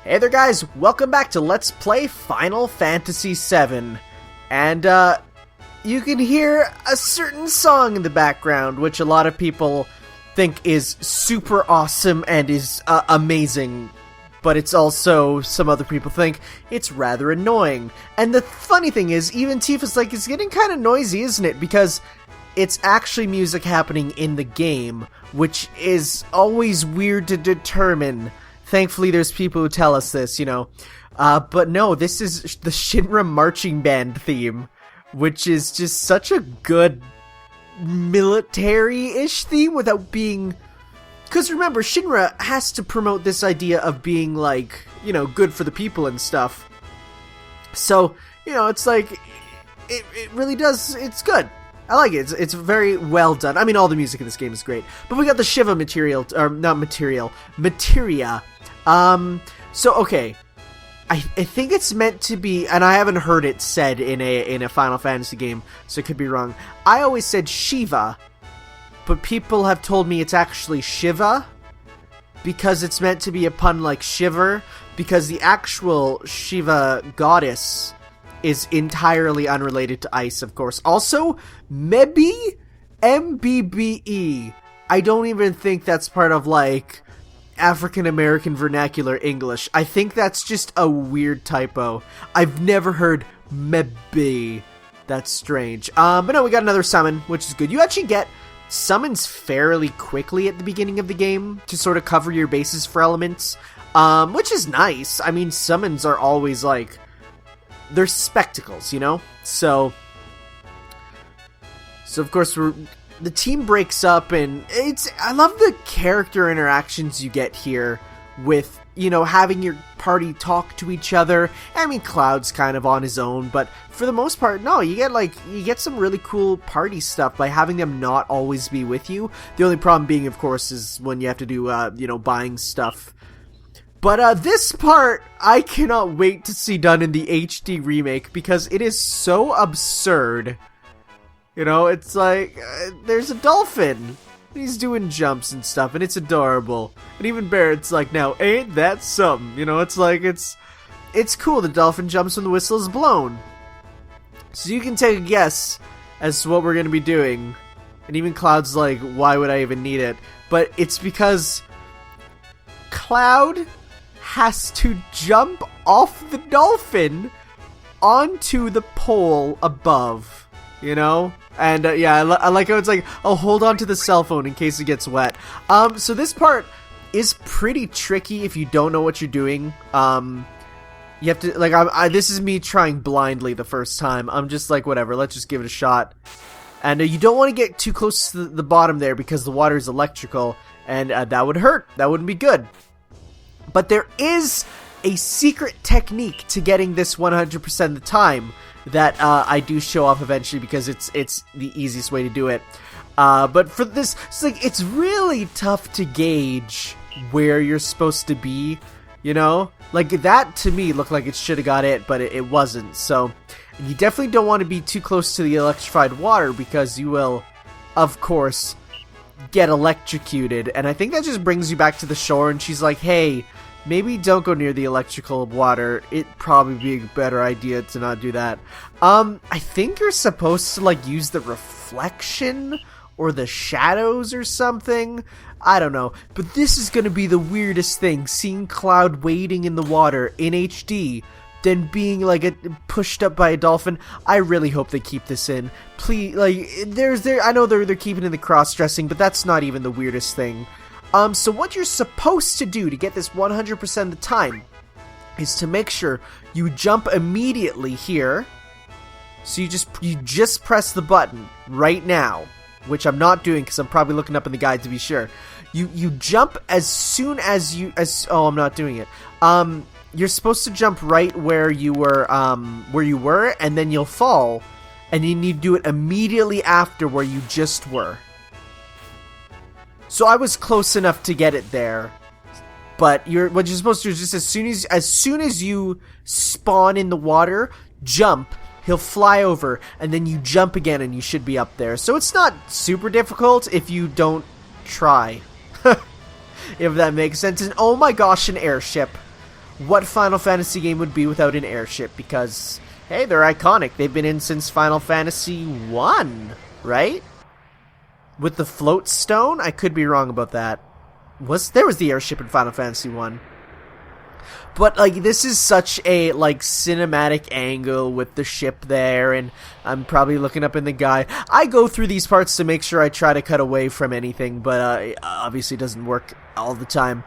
Hey there guys, welcome back to Let's Play Final Fantasy VII. And you can hear a certain song in the background, which a lot of people think is super awesome and is amazing. But it's also, some other people think, it's rather annoying. And the funny thing is, even Tifa's like, it's getting kind of noisy, isn't it? Because it's actually music happening in the game, which is always weird to determine. Thankfully, there's people who tell us this, you know. But no, this is the Shinra marching band theme, which is just such a good military-ish theme without being... Because remember, Shinra has to promote this idea of being, like, you know, good for the people and stuff. So, you know, it's like, it really does, it's good. I like it. It's very well done. I mean, all the music in this game is great. But we got the Shiva materia. So, okay. I think it's meant to be, and I haven't heard it said in a Final Fantasy game, so it could be wrong. I always said Shiva, but people have told me it's actually Shiva, because it's meant to be a pun like shiver, because the actual Shiva goddess is entirely unrelated to ice, of course. Also, Mebbe, M-B-B-E. I don't even think that's part of, like, African-American vernacular English. I think that's just a weird typo. I've never heard Mebbe. That's strange. But no, we got another summon, which is good. You actually get summons fairly quickly at the beginning of the game to sort of cover your bases for elements, which is nice. I mean, summons are always, like, they're spectacles, you know? So of course, the team breaks up, and I love the character interactions you get here with, you know, having your party talk to each other. I mean, Cloud's kind of on his own, but for the most part, no, you get some really cool party stuff by having them not always be with you. The only problem being, of course, is when you have to do, you know, buying stuff. But this part, I cannot wait to see done in the HD remake, because it is so absurd. You know, it's like, there's a dolphin. He's doing jumps and stuff, and it's adorable. And even Barrett's like, now, ain't that something? You know, it's like, it's cool. The dolphin jumps when the whistle is blown. So you can take a guess as to what we're going to be doing. And even Cloud's like, why would I even need it? But it's because Cloud has to jump off the dolphin onto the pole above, you know? And yeah, I like how it's like, oh, hold on to the cell phone in case it gets wet. So this part is pretty tricky if you don't know what you're doing. You have to, like, this is me trying blindly the first time. I'm just like, whatever, let's just give it a shot. And you don't want to get too close to the bottom there, because the water is electrical, and that would hurt. That wouldn't be good. But there is a secret technique to getting this 100% of the time that I do show off eventually, because it's the easiest way to do it. But for this, it's really tough to gauge where you're supposed to be, you know? Like, that to me looked like it should have got it, but it wasn't. So you definitely don't want to be too close to the electrified water, because you will, of course, get electrocuted. And I think that just brings you back to the shore, and she's like, hey, maybe don't go near the electrical water. It'd probably be a better idea to not do that. I think you're supposed to, like, use the reflection or the shadows or something. I don't know. But this is going to be the weirdest thing, seeing Cloud wading in the water in HD, then being, like, pushed up by a dolphin. I really hope they keep this in. Please, like, I know they're keeping in the cross-dressing, but that's not even the weirdest thing. So what you're supposed to do to get this 100% of the time is to make sure you jump immediately here. So you just press the button right now, which I'm not doing because I'm probably looking up in the guide to be sure. You jump as soon as oh, I'm not doing it. You're supposed to jump right where you were, and then you'll fall, and you need to do it immediately after where you just were. So I was close enough to get it there, but what you're supposed to do is just as soon as you spawn in the water, jump. He'll fly over, and then you jump again, and you should be up there. So it's not super difficult if you don't try, if that makes sense. And oh my gosh, an airship! what Final Fantasy game would be without an airship, because, hey, they're iconic. They've been in since Final Fantasy 1, right? With the float stone? I could be wrong about that. There was the airship in Final Fantasy 1. But, like, this is such a, like, cinematic angle with the ship there, and I'm probably looking up in the guide. I go through these parts to make sure I try to cut away from anything, but obviously it doesn't work all the time.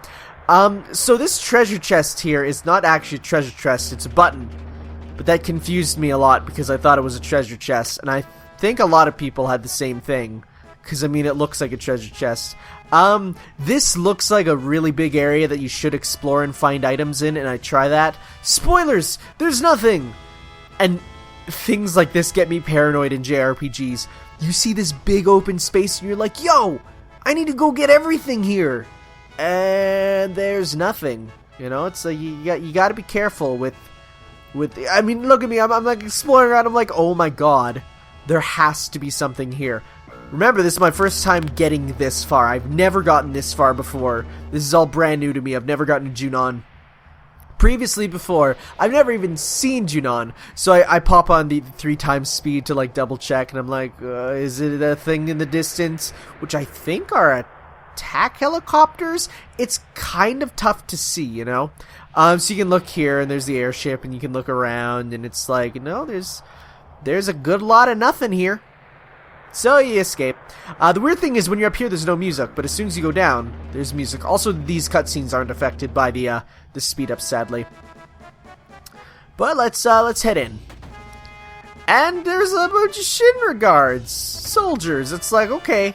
So this treasure chest here is not actually a treasure chest, it's a button. But that confused me a lot because I thought it was a treasure chest, and I think a lot of people had the same thing. Because, I mean, it looks like a treasure chest. This looks like a really big area that you should explore and find items in, and I try that. Spoilers! There's nothing! And things like this get me paranoid in JRPGs. You see this big open space, and you're like, yo! I need to go get everything here! And there's nothing. You know, it's like, you gotta be careful with I mean, look at me, I'm like exploring around, I'm like, oh my god. There has to be something here. Remember, this is my first time getting this far. I've never gotten this far before. This is all brand new to me. I've never gotten to Junon. Previously before, I've never even seen Junon. So I pop on the 3 times speed to like double check, and I'm like, is it a thing in the distance? Which I think are attack helicopters? It's kind of tough to see, you know? So you can look here, and there's the airship, and you can look around, and it's like, no, there's a good lot of nothing here. So you escape. The weird thing is when you're up here there's no music, but as soon as you go down, there's music. Also, these cutscenes aren't affected by the speed up, sadly. But let's head in. And there's a bunch of Shinra guards, soldiers. It's like, okay.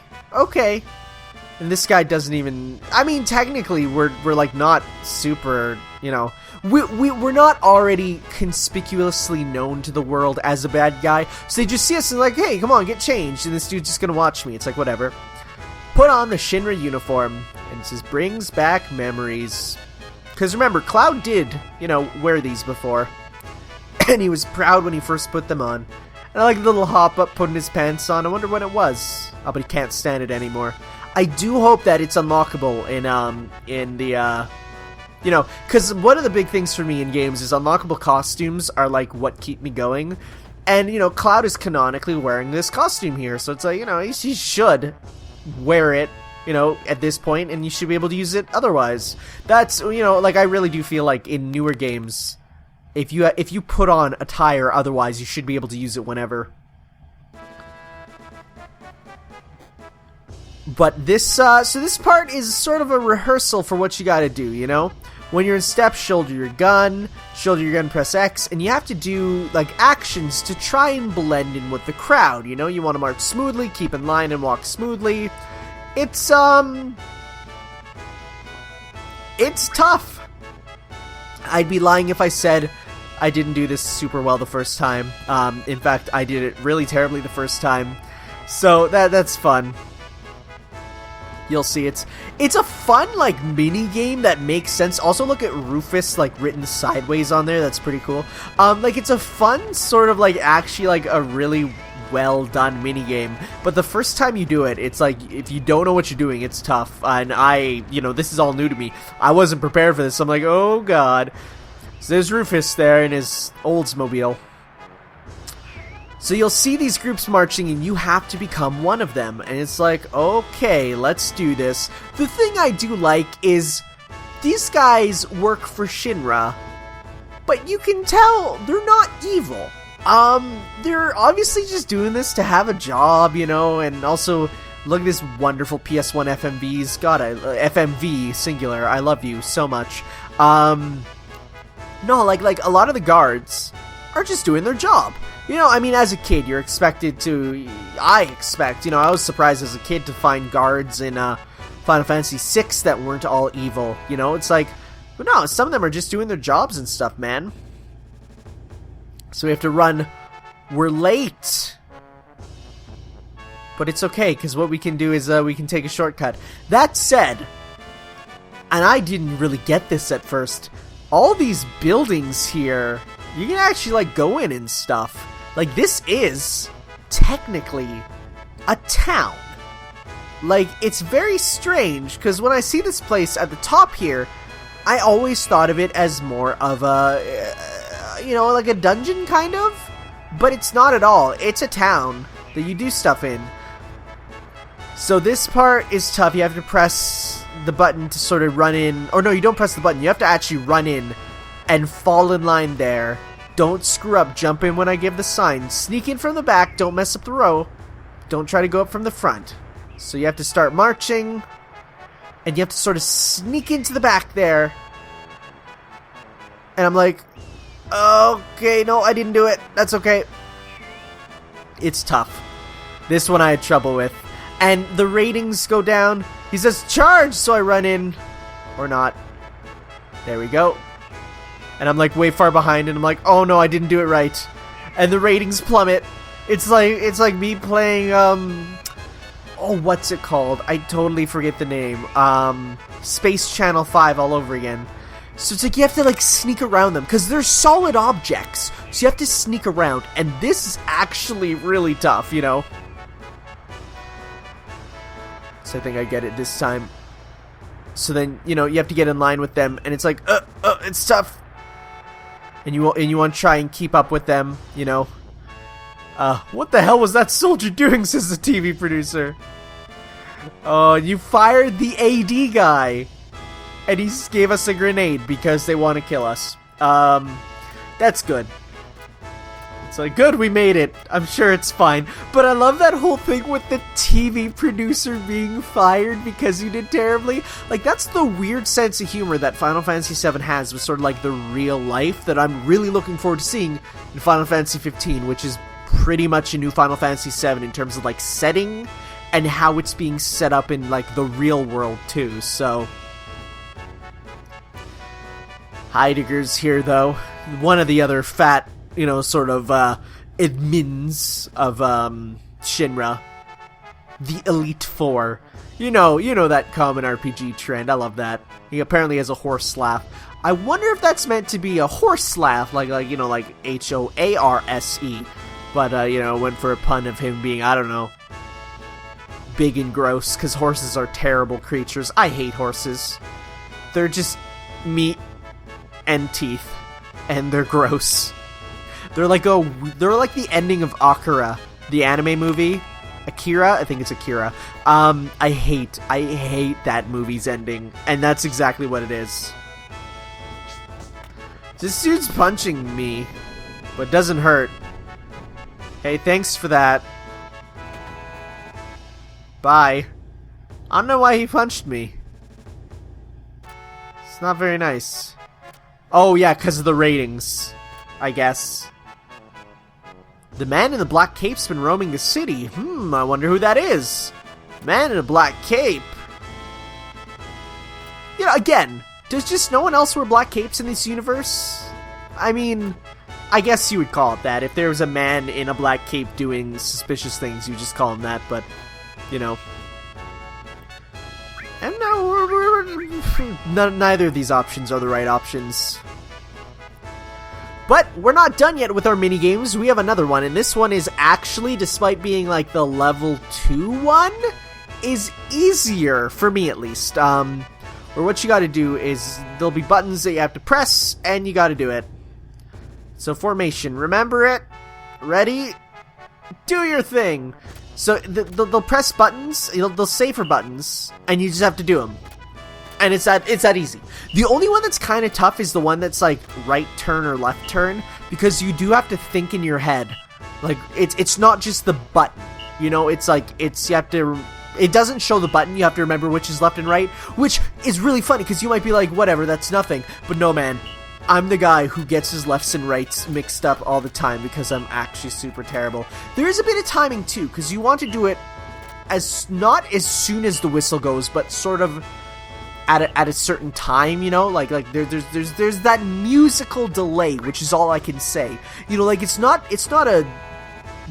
And this guy doesn't even, I mean, technically we're like not super, you know, we're not already conspicuously known to the world as a bad guy, so they just see us and like, hey, come on, get changed, and this dude's just gonna watch me. It's like, whatever. Put on the Shinra uniform, and it says, brings back memories. Because remember, Cloud did, you know, wear these before, and he was proud when he first put them on. And I like the little hop up putting his pants on. I wonder what it was. Oh, but he can't stand it anymore. I do hope that it's unlockable in the, you know, because one of the big things for me in games is unlockable costumes are, like, what keep me going. And, you know, Cloud is canonically wearing this costume here, so it's like, you know, he should wear it, you know, at this point, and you should be able to use it otherwise. That's, you know, like, I really do feel like in newer games, if you put on attire otherwise, you should be able to use it whenever. But this, so this part is sort of a rehearsal for what you gotta do, you know? When you're in steps, shoulder your gun, press X, and you have to do, like, actions to try and blend in with the crowd, you know? You want to march smoothly, keep in line, and walk smoothly. It's tough. I'd be lying if I said I didn't do this super well the first time. In fact, I did it really terribly the first time. So, that's fun. You'll see it's a fun, like, mini game that makes sense. Also, look at Rufus, like, written sideways on there. That's pretty cool. Like, it's a fun sort of, like, actually, like, a really well done mini game. But the first time you do it, it's like, if you don't know what you're doing, it's tough. And you know, this is all new to me. I wasn't prepared for this. I'm like, oh god. So there's Rufus there in his Oldsmobile. So you'll see these groups marching, and you have to become one of them. And it's like, okay, let's do this. The thing I do like is these guys work for Shinra, but you can tell they're not evil. They're obviously just doing this to have a job, you know, and also look at this wonderful PS1 FMVs. God, FMV singular. I love you so much. No, like a lot of the guards are just doing their job. You know, I mean, as a kid, you're expected to... I was surprised as a kid to find guards in Final Fantasy VI that weren't all evil. You know, it's like, but no, some of them are just doing their jobs and stuff, man. So we have to run. We're late. But it's okay, because what we can do is we can take a shortcut. That said, and I didn't really get this at first, all these buildings here, you can actually, like, go in and stuff. Like, this is technically a town. Like, it's very strange, because when I see this place at the top here, I always thought of it as more of a, you know, like a dungeon kind of, but it's not at all. It's a town that you do stuff in. So this part is tough. You have to press the button to sort of run in, or no, you don't press the button. You have to actually run in and fall in line there. Don't screw up. Jump in when I give the sign. Sneak in from the back. Don't mess up the row. Don't try to go up from the front. So you have to start marching, and you have to sort of sneak into the back there. And I'm like, okay, no, I didn't do it. That's okay. It's tough. This one I had trouble with. And the ratings go down. He says, charge! So I run in. Or not. There we go. And I'm like way far behind, and I'm like, oh no, I didn't do it right. And the ratings plummet. It's like me playing, oh, what's it called? I totally forget the name. Space Channel 5 all over again. So it's like you have to like sneak around them, because they're solid objects. So you have to sneak around, and this is actually really tough, you know? So I think I get it this time. So then, you know, you have to get in line with them, and it's like, it's tough. And you want to try and keep up with them, you know? What the hell was that soldier doing, says the TV producer. Oh, you fired the AD guy. And he gave us a grenade because they want to kill us. That's good. It's like, good, we made it. I'm sure it's fine. But I love that whole thing with the TV producer being fired because you did terribly. Like, that's the weird sense of humor that Final Fantasy VII has with sort of like the real life that I'm really looking forward to seeing in Final Fantasy 15, which is pretty much a new Final Fantasy VII in terms of like setting and how it's being set up in like the real world too. So Heidegger's here though, one of the other fat, you know, sort of admins of Shinra, the Elite Four. You know that common RPG trend. I love that. He apparently has a horse laugh. I wonder if that's meant to be a horse laugh, like you know, like HOARSE. But, you know, went for a pun of him being, I don't know, big and gross, because horses are terrible creatures. I hate horses. They're just meat and teeth, and they're gross. They're like the ending of Akira, the anime movie. Akira? I think it's Akira. I hate that movie's ending, and that's exactly what it is. This dude's punching me, but it doesn't hurt. Hey, thanks for that. Bye. I don't know why he punched me. It's not very nice. Oh, yeah, because of the ratings, I guess. The man in the black cape's been roaming the city. I wonder who that is. Man in a black cape. You know, again, does just no one else wear black capes in this universe? I mean, I guess you would call it that. If there was a man in a black cape doing suspicious things, you just call him that, but, you know. And no, neither of these options are the right options. But we're not done yet with our minigames. We have another one, and this one is actually, despite being like the level 2 one, is easier, for me at least. Where what you gotta do is, there'll be buttons that you have to press, and you gotta do it. So formation, remember it? Ready? Do your thing! So they'll press buttons, they'll say for buttons, and you just have to do them. And it's that easy. The only one that's kind of tough is the one that's like right turn or left turn, because you do have to think in your head. Like, it's not just the button, you know, it's like, you have to, it doesn't show the button, you have to remember which is left and right, which is really funny, because you might be like, whatever, that's nothing. But no, man, I'm the guy who gets his lefts and rights mixed up all the time, because I'm actually super terrible. There is a bit of timing too, because you want to do it not as soon as the whistle goes, but sort of at a certain time, you know, like there's that musical delay, which is all I can say. You know, like it's not a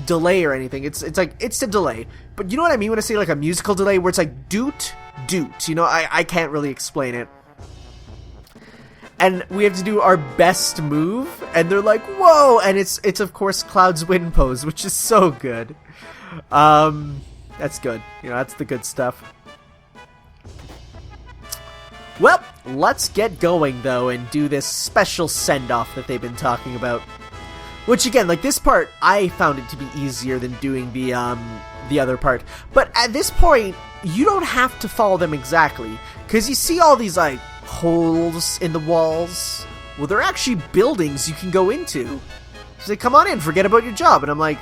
delay or anything. It's like it's a delay, but you know what I mean when I say like a musical delay, where it's like doot doot. You know, I can't really explain it. And we have to do our best move, and they're like, whoa, and it's of course Cloud's wind pose, which is so good. That's good. You know, that's the good stuff. Well, let's get going, though, and do this special send-off that they've been talking about. Which, again, like, this part, I found it to be easier than doing the other part. But at this point, you don't have to follow them exactly. Because you see all these, like, holes in the walls? Well, they're actually buildings you can go into. So they come on in, forget about your job. And I'm like,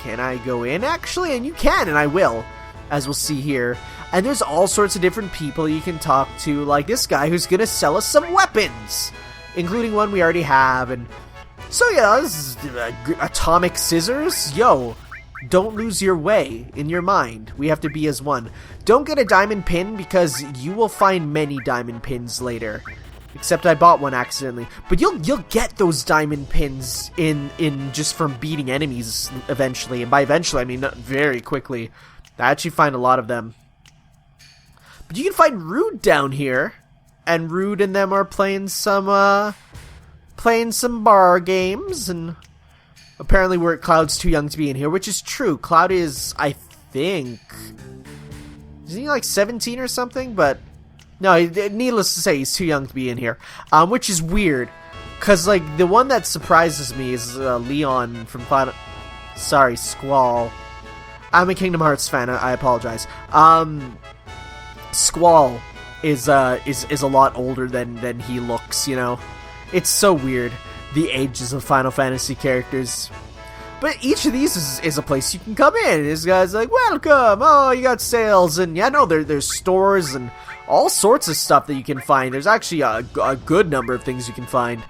can I go in, actually? And you can, and I will, as we'll see here. And there's all sorts of different people you can talk to, like this guy who's gonna sell us some weapons, including one we already have. And so yeah, this is atomic scissors. Yo, don't lose your way in your mind. We have to be as one. Don't get a diamond pin because you will find many diamond pins later. Except I bought one accidentally. But you'll get those diamond pins in just from beating enemies eventually. And by eventually I mean not very quickly. I actually find a lot of them. But you can find Rude down here, and Rude and them are playing some bar games, and apparently Cloud's too young to be in here, which is true. Cloud is, I think, isn't he like 17 or something? But no, needless to say, he's too young to be in here, which is weird, cause like the one that surprises me is Leon from Cloud. Sorry, Squall. I'm a Kingdom Hearts fan. I apologize. Squall is a lot older than he looks, you know? It's so weird, the ages of Final Fantasy characters. But each of these is a place you can come in. This guy's like, welcome, oh, you got sales, and yeah, no, there's stores and all sorts of stuff that you can find. There's actually a good number of things you can find.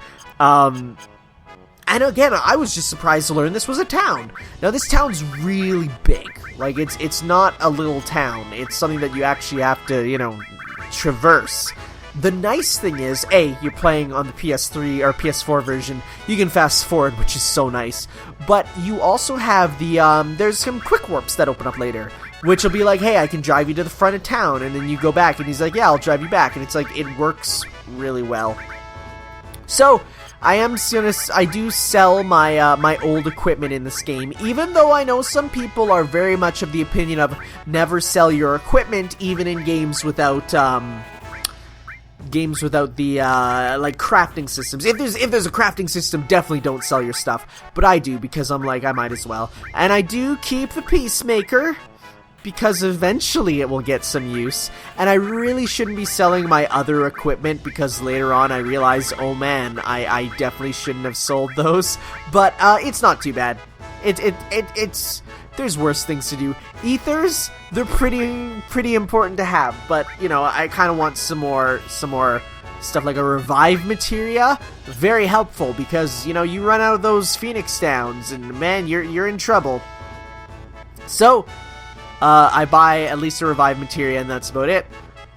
And again, I was just surprised to learn this was a town. Now, this town's really big. Like, it's not a little town. It's something that you actually have to, you know, traverse. The nice thing is, you're playing on the PS3 or PS4 version. You can fast forward, which is so nice. But you also have the, there's some quick warps that open up later, which will be like, hey, I can drive you to the front of town, and then you go back, and he's like, yeah, I'll drive you back. And it's like, it works really well. So, I do sell my my old equipment in this game, even though I know some people are very much of the opinion of never sell your equipment, even in games without the like crafting systems. If there's a crafting system, definitely don't sell your stuff. But I do, because I'm like, I might as well. And I do keep the Peacemaker, because eventually it will get some use. And I really shouldn't be selling my other equipment, because later on I realized, oh man, I definitely shouldn't have sold those. But it's not too bad. It's there's worse things to do. Ethers, they're pretty important to have, but you know, I kind of want some more stuff like a revive materia. Very helpful, because you know, you run out of those Phoenix Downs and man, you're in trouble. So I buy at least a revive materia, and that's about it.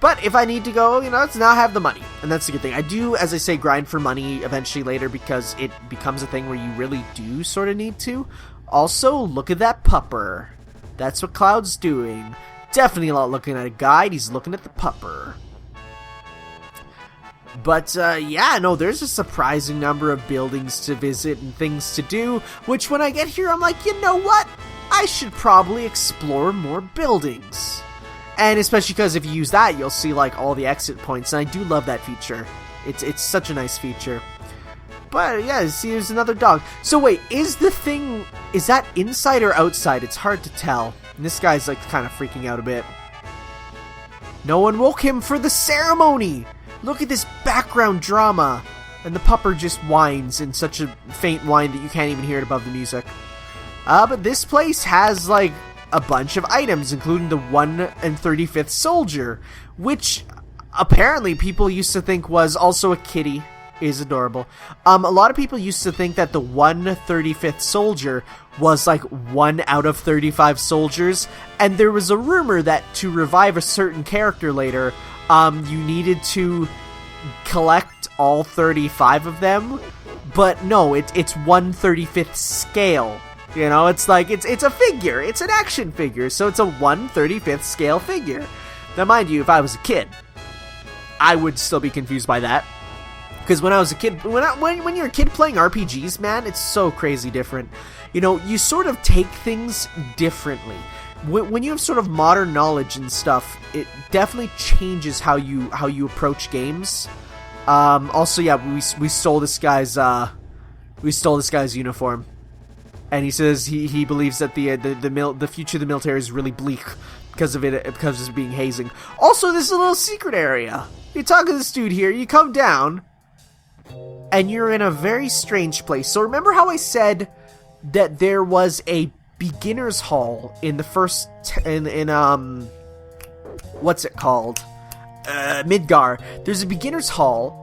But if I need to go, you know, it's now I have the money, and that's the good thing. I do, as I say, grind for money eventually later, because it becomes a thing where you really do sort of need to. Also, look at that pupper. That's what Cloud's doing. Definitely not looking at a guide, he's looking at the pupper. But, yeah, no, there's a surprising number of buildings to visit and things to do, which when I get here, I'm like, you know what? I should probably explore more buildings. And especially because if you use that, you'll see, like, all the exit points, and I do love that feature. It's such a nice feature. But, yeah, see, there's another dog. So, wait, is that inside or outside? It's hard to tell. And this guy's, like, kind of freaking out a bit. No one woke him for the ceremony! Look at this background drama! And the pupper just whines in such a faint whine that you can't even hear it above the music. But this place has, like, a bunch of items, including the 1/35th soldier, which apparently people used to think was also a kitty. Is adorable. A lot of people used to think that the 1/35th soldier was like 1 out of 35 soldiers, and there was a rumor that to revive a certain character later, you needed to collect all 35 of them. But no, it's 1/35th scale. You know, it's like, it's a figure. It's an action figure, so it's a 1/35th scale figure. Now, mind you, if I was a kid, I would still be confused by that. Because when I was a kid, when you're a kid playing RPGs, man, it's so crazy different. You know, you sort of take things differently. when you have sort of modern knowledge and stuff, it definitely changes how you approach games. Also, yeah, we stole this guy's uniform, and he says he believes that the future of the military is really bleak because of it being hazing. Also, this is a little secret area. You talk to this dude here, you come down, and you're in a very strange place. So remember how I said that there was a beginner's hall in the first what's it called? Midgar. There's a beginner's hall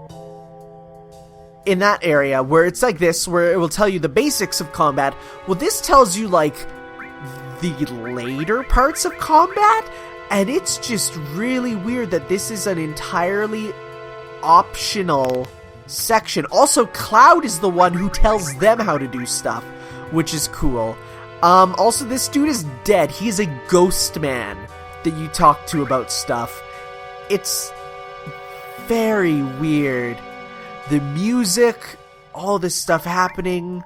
in that area where it's like this, where it will tell you the basics of combat. Well, this tells you like the later parts of combat, and it's just really weird that this is an entirely optional section. Also, Cloud is the one who tells them how to do stuff, which is cool. Also, this dude is dead. He's a ghost man that you talk to about stuff. It's very weird. The music, all this stuff happening,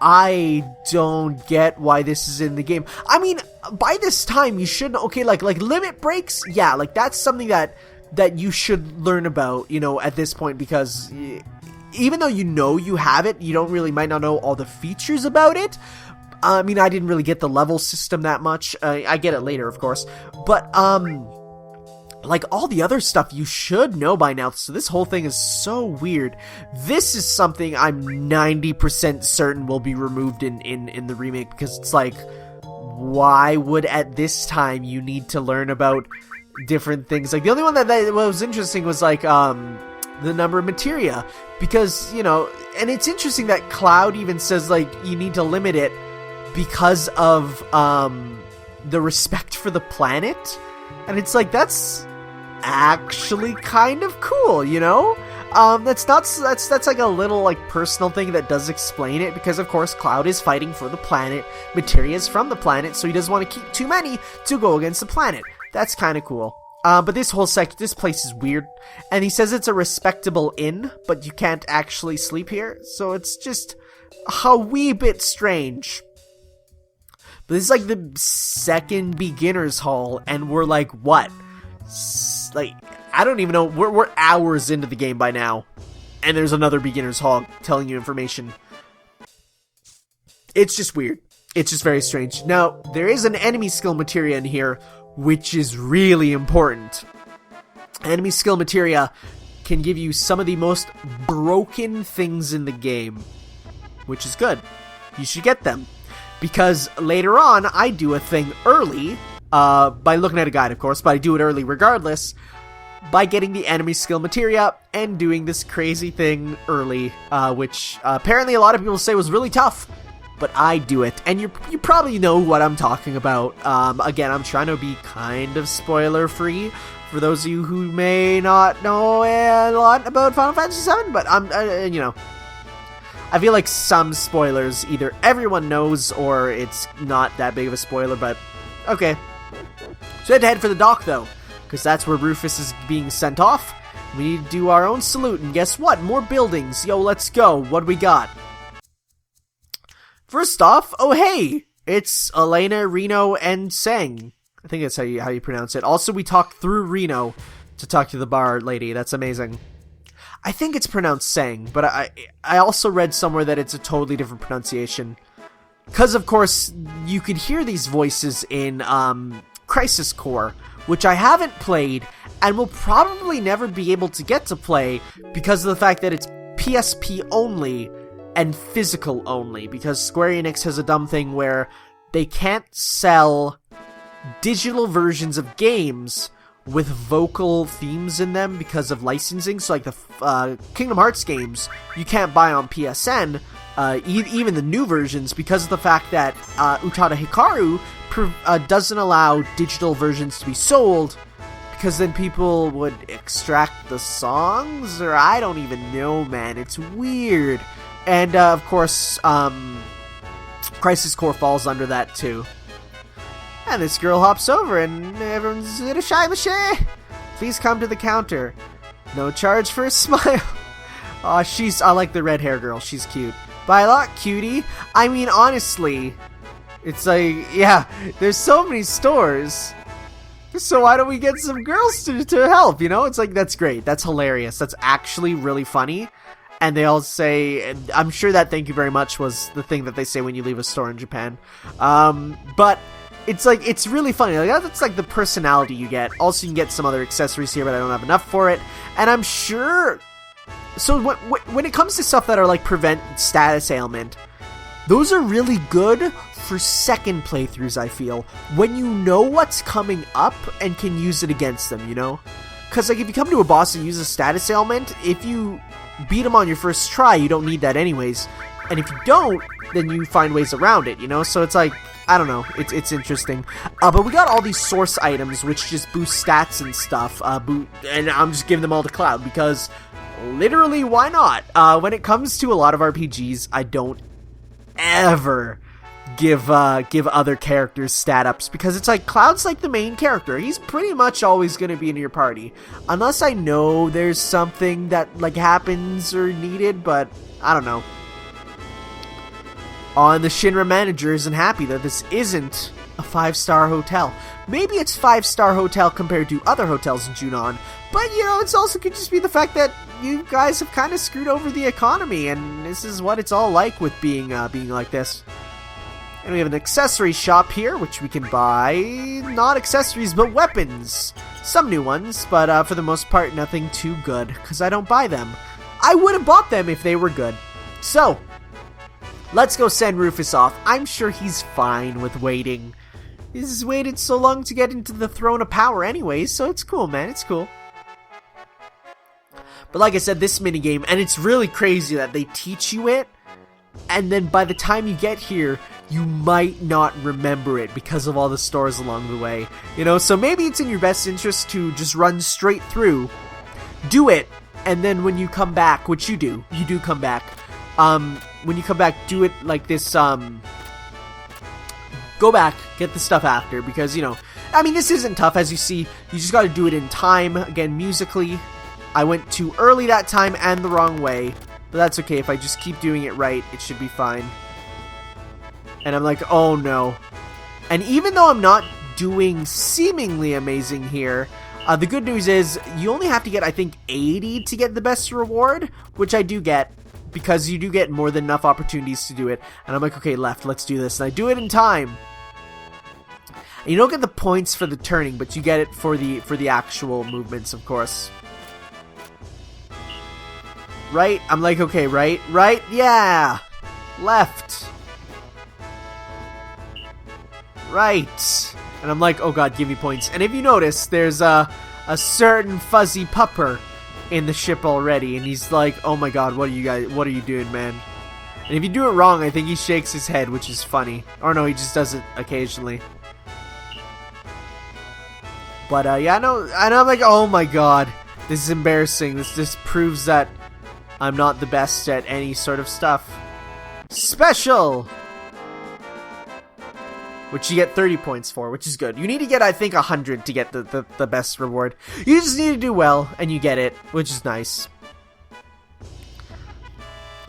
I don't get why this is in the game. I mean, by this time, you should, okay, like limit breaks, yeah, like, that's something that you should learn about, you know, at this point, because even though you know you have it, you might not know all the features about it. I mean, I didn't really get the level system that much. I get it later, of course. But, like, all the other stuff you should know by now. So this whole thing is so weird. This is something I'm 90% certain will be removed in the remake. Because it's like, why would at this time you need to learn about different things? Like, the only one that was interesting was, like, the number of materia. Because, you know, and it's interesting that Cloud even says, like, you need to limit it because of the respect for the planet. And it's like, that's actually kind of cool, you know? That's like a little like personal thing that does explain it, because of course Cloud is fighting for the planet, materia is from the planet, so he doesn't want to keep too many to go against the planet. That's kind of cool. But this place is weird, and he says it's a respectable inn, but you can't actually sleep here, so it's just a wee bit strange. But this is like the second beginner's hall, and we're like, what? Like, I don't even know. We're hours into the game by now, and there's another beginner's hall telling you information. It's just weird. It's just very strange. Now, there is an enemy skill materia in here, which is really important. Enemy skill materia can give you some of the most broken things in the game, which is good. You should get them. Because later on, I do a thing early, by looking at a guide, of course, but I do it early regardless, by getting the enemy skill materia and doing this crazy thing early, which apparently a lot of people say was really tough, but I do it, and you probably know what I'm talking about. Again, I'm trying to be kind of spoiler-free for those of you who may not know a lot about Final Fantasy VII, but you know, I feel like some spoilers either everyone knows or it's not that big of a spoiler, but okay. So we had to head for the dock, though, because that's where Rufus is being sent off. We need to do our own salute, and guess what? More buildings. Yo, let's go. What do we got? First off, oh hey, it's Elena, Reno, and Sang. I think that's how you pronounce it. Also, we talked through Reno to talk to the bar lady. That's amazing. I think it's pronounced Sang, but I also read somewhere that it's a totally different pronunciation. Because, of course, you could hear these voices in Crisis Core, which I haven't played, and will probably never be able to get to play because of the fact that it's PSP only and physical only, because Square Enix has a dumb thing where they can't sell digital versions of games with vocal themes in them because of licensing. So like the Kingdom Hearts games, you can't buy on PSN, even the new versions, because of the fact that Utada Hikaru doesn't allow digital versions to be sold, because then people would extract the songs, or I don't even know, man. It's weird. And of course, Crisis Core falls under that too. And this girl hops over, and everyone's in a shy mache. Please come to the counter. No charge for a smile. Aw, I like the red hair girl. She's cute. Buy a lot, cutie. I mean, honestly, It's like, yeah, there's so many stores. So why don't we get some girls to help, you know? It's like, that's great. That's hilarious. That's actually really funny. And they all say, and I'm sure that thank you very much was the thing that they say when you leave a store in Japan. But it's like, it's really funny. Like, that's like the personality you get. Also, you can get some other accessories here, but I don't have enough for it. And I'm sure... So when it comes to stuff that are like prevent status ailment, those are really good for second playthroughs, I feel, when you know what's coming up and can use it against them, you know? Because, like, if you come to a boss and use a status ailment, if you beat him on your first try, you don't need that anyways. And if you don't, then you find ways around it, you know? So it's like, I don't know, it's interesting. But we got all these source items, which just boost stats and stuff, and I'm just giving them all to Cloud, because literally, why not? When it comes to a lot of RPGs, I don't ever give other characters stat ups, because it's like Cloud's like the main character. He's pretty much always going to be in your party unless I know there's something that like happens or needed, but I don't know. The Shinra manager isn't happy that this isn't a 5-star hotel. Maybe it's 5-star hotel compared to other hotels in Junon, but you know, it's also could just be the fact that you guys have kind of screwed over the economy, and this is what it's all like with being like this. And we have an accessory shop here, which we can buy, not accessories, but weapons. Some new ones, but for the most part, nothing too good, because I don't buy them. I would have bought them if they were good. So, let's go send Rufus off. I'm sure he's fine with waiting. He's waited so long to get into the Throne of Power anyways, so it's cool, man, it's cool. But like I said, this minigame, and it's really crazy that they teach you it, and then by the time you get here, you might not remember it because of all the stores along the way. You know, so maybe it's in your best interest to just run straight through, do it, and then when you come back, which you do come back, when you come back, do it like this, go back, get the stuff after, because, you know, I mean, this isn't tough, as you see, you just gotta do it in time. Again, musically, I went too early that time and the wrong way, but that's okay. If I just keep doing it right, it should be fine. And I'm like, oh no. And even though I'm not doing seemingly amazing here, the good news is you only have to get, I think, 80 to get the best reward, which I do get, because you do get more than enough opportunities to do it. And I'm like, okay, left, let's do this. And I do it in time. And you don't get the points for the turning, but you get it for the actual movements, of course. Right? I'm like, okay, right? Right? Yeah! Left. Right. And I'm like, oh god, give me points. And if you notice, there's a certain fuzzy pupper in the ship already, and he's like, oh my god, what are you doing, man? And if you do it wrong, I think he shakes his head, which is funny. Or no, he just does it occasionally. But yeah, no, and I'm like, oh my god, this is embarrassing. This just proves that I'm not the best at any sort of stuff. Special! Which you get 30 points for, which is good. You need to get, I think, 100 to get the best reward. You just need to do well, and you get it, which is nice.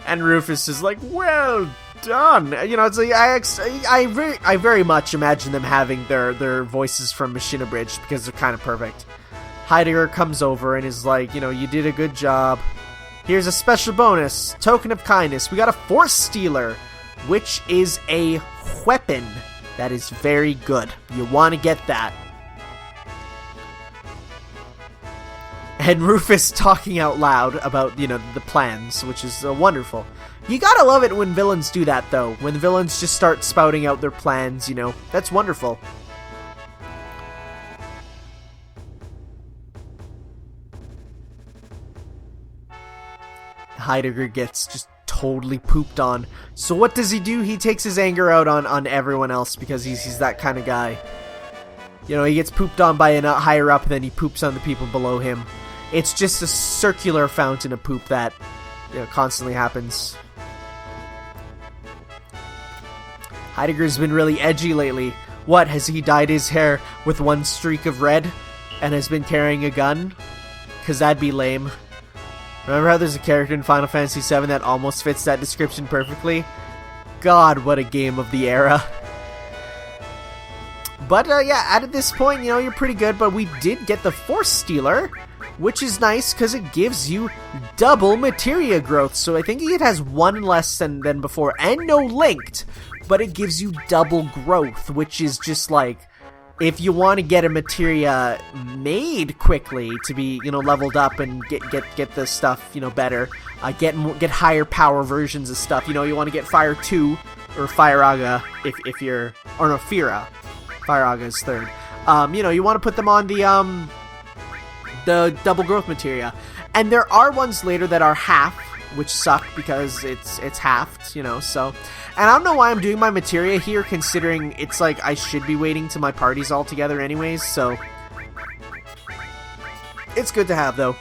And Rufus is like, well done! You know, it's like, I very much imagine them having their voices from Machina Bridge, because they're kind of perfect. Heidegger comes over and is like, you know, you did a good job. Here's a special bonus, token of kindness. We got a Force Stealer, which is a weapon. That is very good. You want to get that. And Rufus talking out loud about, you know, the plans, which is wonderful. You gotta love it when villains do that, though. When the villains just start spouting out their plans, you know. That's wonderful. Heidegger gets just totally pooped on. So what does he do? He takes his anger out on everyone else, because he's that kind of guy. You know, he gets pooped on by a higher up, then he poops on the people below him. It's just a circular fountain of poop that, you know, constantly happens. Heidegger's been really edgy lately. What, has he dyed his hair with one streak of red and has been carrying a gun? 'Cause that'd be lame. Remember how there's a character in Final Fantasy VII that almost fits that description perfectly? God, what a game of the era. But yeah, at this point, you're pretty good. But we did get the Force Stealer, which is nice because it gives you double materia growth. So I think it has one less than before, and no linked, but it gives you double growth, which is just like, if you want to get a materia made quickly to be, leveled up and get the stuff, better, get higher power versions of stuff. You want to get Fire 2 or Firaga if you're, or no, Fira. Firaga is third. You want to put them on the double growth materia. And there are ones later that are half, which suck because it's halved, so. And I don't know why I'm doing my materia here, considering it's like I should be waiting till my party's all together anyways, so. It's good to have, though.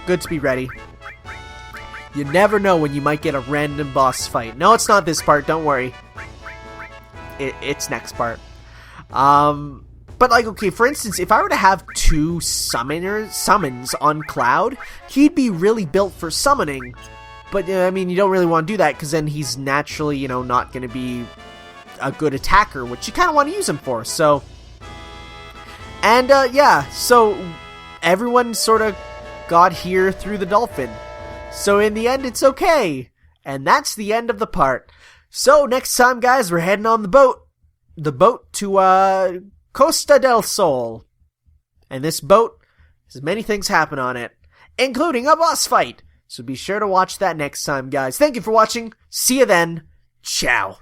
Good to be ready. You never know when you might get a random boss fight. No, it's not this part, don't worry. It's next part. But like, okay, for instance, if I were to have 2 summons on Cloud, he'd be really built for summoning. But, I mean, you don't really want to do that, because then he's naturally, not going to be a good attacker, which you kind of want to use him for, so. And, yeah, so everyone sort of got here through the Dolphin. So in the end, it's okay. And that's the end of the part. So next time, guys, we're heading on the boat. The boat to, Costa del Sol. And this boat has many things happen on it, including a boss fight. So be sure to watch that next time, guys. Thank you for watching. See you then. Ciao.